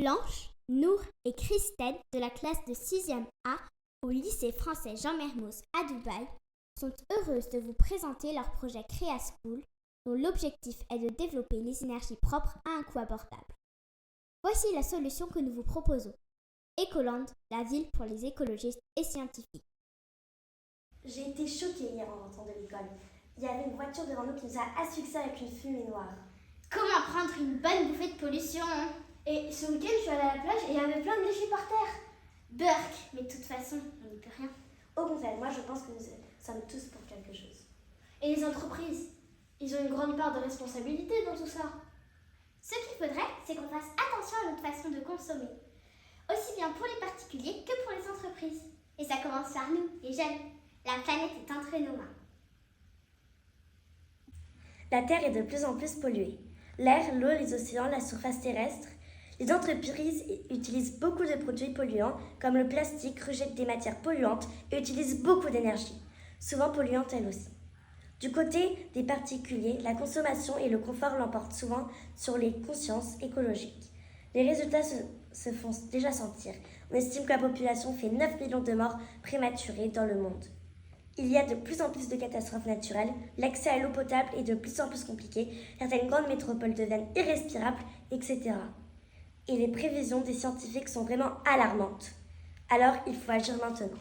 Blanche, Nour et Christelle de la classe de 6e A au lycée français Jean Mermoz à Dubaï sont heureuses de vous présenter leur projet Créa School dont l'objectif est de développer les énergies propres à un coût abordable. Voici la solution que nous vous proposons. Ecoland, la ville pour les écologistes et scientifiques. J'ai été choquée hier en rentrant de l'école. Il y avait une voiture devant nous qui nous a asphyxiés avec une fumée noire. Comment prendre une bonne bouffée de pollution Et ce week-end, je suis allée à la plage et il y avait plein de déchets par terre. Burk, mais de toute façon, on n'y peut rien. Au contraire, moi je pense que nous sommes tous pour quelque chose. Et les entreprises, ils ont une grande part de responsabilité dans tout ça. Ce qu'il faudrait, c'est qu'on fasse attention à notre façon de consommer. Aussi bien pour les particuliers que pour les entreprises. Et ça commence par nous, les jeunes. La planète est entre nos mains. La Terre est de plus en plus polluée. L'air, l'eau, les océans, la surface terrestre. Les entreprises utilisent beaucoup de produits polluants, comme le plastique, rejettent des matières polluantes et utilisent beaucoup d'énergie, souvent polluantes elles aussi. Du côté des particuliers, la consommation et le confort l'emportent souvent sur les consciences écologiques. Les résultats se font déjà sentir. On estime que la population fait 9 millions de morts prématurées dans le monde. Il y a de plus en plus de catastrophes naturelles, l'accès à l'eau potable est de plus en plus compliqué, certaines grandes métropoles deviennent irrespirables, etc. Et les prévisions des scientifiques sont vraiment alarmantes. Alors il faut agir maintenant.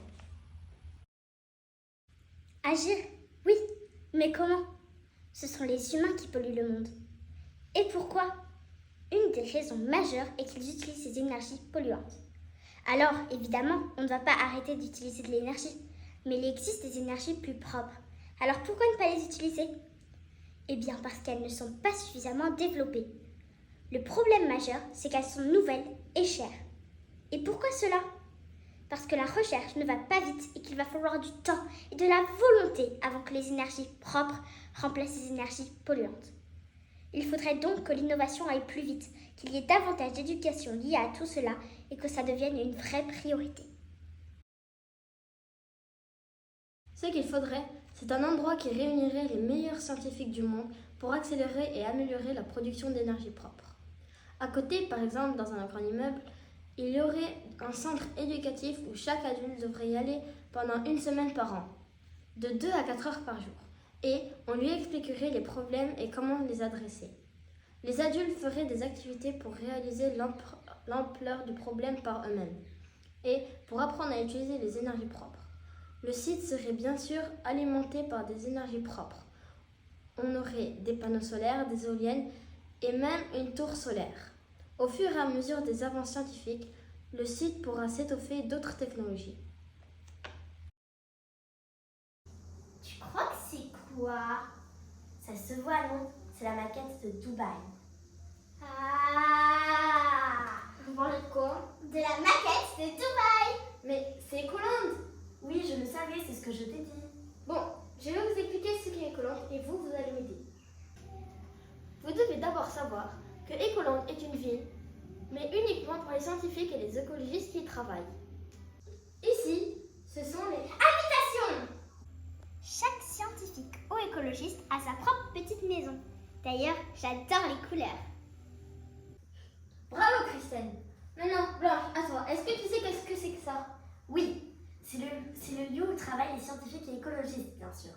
Agir, oui, mais comment? Ce sont les humains qui polluent le monde. Et pourquoi? Une des raisons majeures est qu'ils utilisent ces énergies polluantes. Alors, évidemment, on ne va pas arrêter d'utiliser de l'énergie, mais il existe des énergies plus propres. Alors pourquoi ne pas les utiliser? Eh bien parce qu'elles ne sont pas suffisamment développées. Le problème majeur, c'est qu'elles sont nouvelles et chères. Et pourquoi cela? Parce que la recherche ne va pas vite et qu'il va falloir du temps et de la volonté avant que les énergies propres remplacent les énergies polluantes. Il faudrait donc que l'innovation aille plus vite, qu'il y ait davantage d'éducation liée à tout cela et que ça devienne une vraie priorité. Ce qu'il faudrait, c'est un endroit qui réunirait les meilleurs scientifiques du monde pour accélérer et améliorer la production d'énergie propre. À côté, par exemple, dans un grand immeuble, il y aurait un centre éducatif où chaque adulte devrait y aller pendant une semaine par an, de 2 à 4 heures par jour, et on lui expliquerait les problèmes et comment les adresser. Les adultes feraient des activités pour réaliser l'ampleur du problème par eux-mêmes, et pour apprendre à utiliser les énergies propres. Le site serait bien sûr alimenté par des énergies propres. On aurait des panneaux solaires, des éoliennes et même une tour solaire. Au fur et à mesure des avances scientifiques, le site pourra s'étoffer d'autres technologies. Tu crois que c'est quoi? Ça se voit, non? C'est la maquette de Dubaï. Ah! Vous parlez de quoi? De la maquette de Dubaï! Mais c'est Ecoland! Oui, je le savais, c'est ce que je t'ai dit. Bon, je vais vous expliquer ce qu'est Ecoland et vous allez m'aider. Vous devez d'abord savoir que Ecoland est une ville, mais uniquement pour les scientifiques et les écologistes qui y travaillent. Ici, ce sont les Habitation! Chaque scientifique ou écologiste a sa propre petite maison. D'ailleurs, j'adore les couleurs. Bravo Christelle. Maintenant, Blanche, à toi, est-ce que tu sais qu'est-ce que c'est que ça? Oui, c'est le lieu où travaillent les scientifiques et écologistes, bien sûr.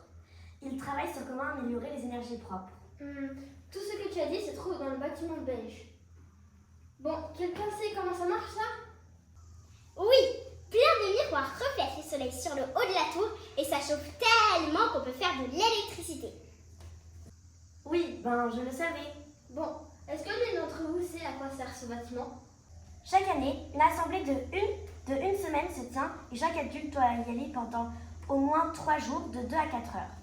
Ils travaillent sur comment améliorer les énergies propres. Tout ce que tu as dit se trouve dans le bâtiment beige. Bon, quelqu'un sait comment ça marche ça? Oui, plein de miroirs reflètent le soleil sur le haut de la tour et ça chauffe tellement qu'on peut faire de l'électricité. Oui, je le savais. Bon, est-ce que l'une d'entre vous sait à quoi sert ce bâtiment? Chaque année, une assemblée de une semaine se tient et chaque adulte doit y aller pendant au moins 3 jours de 2 à 4 heures.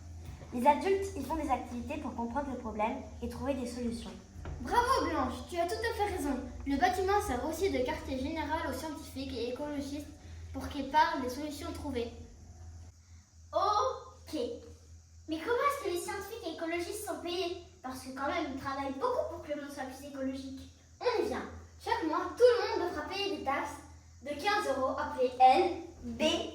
Les adultes y font des activités pour comprendre le problème et trouver des solutions. Bravo Blanche, tu as tout à fait raison. Le bâtiment sert aussi de quartier général aux scientifiques et écologistes pour qu'ils parlent des solutions trouvées. Ok. Mais comment est-ce que les scientifiques et écologistes sont payés? Parce que quand même, ils travaillent beaucoup pour que le monde soit plus écologique. On y vient. Chaque mois, tout le monde devra payer des taxes de 15 € appelées NBE.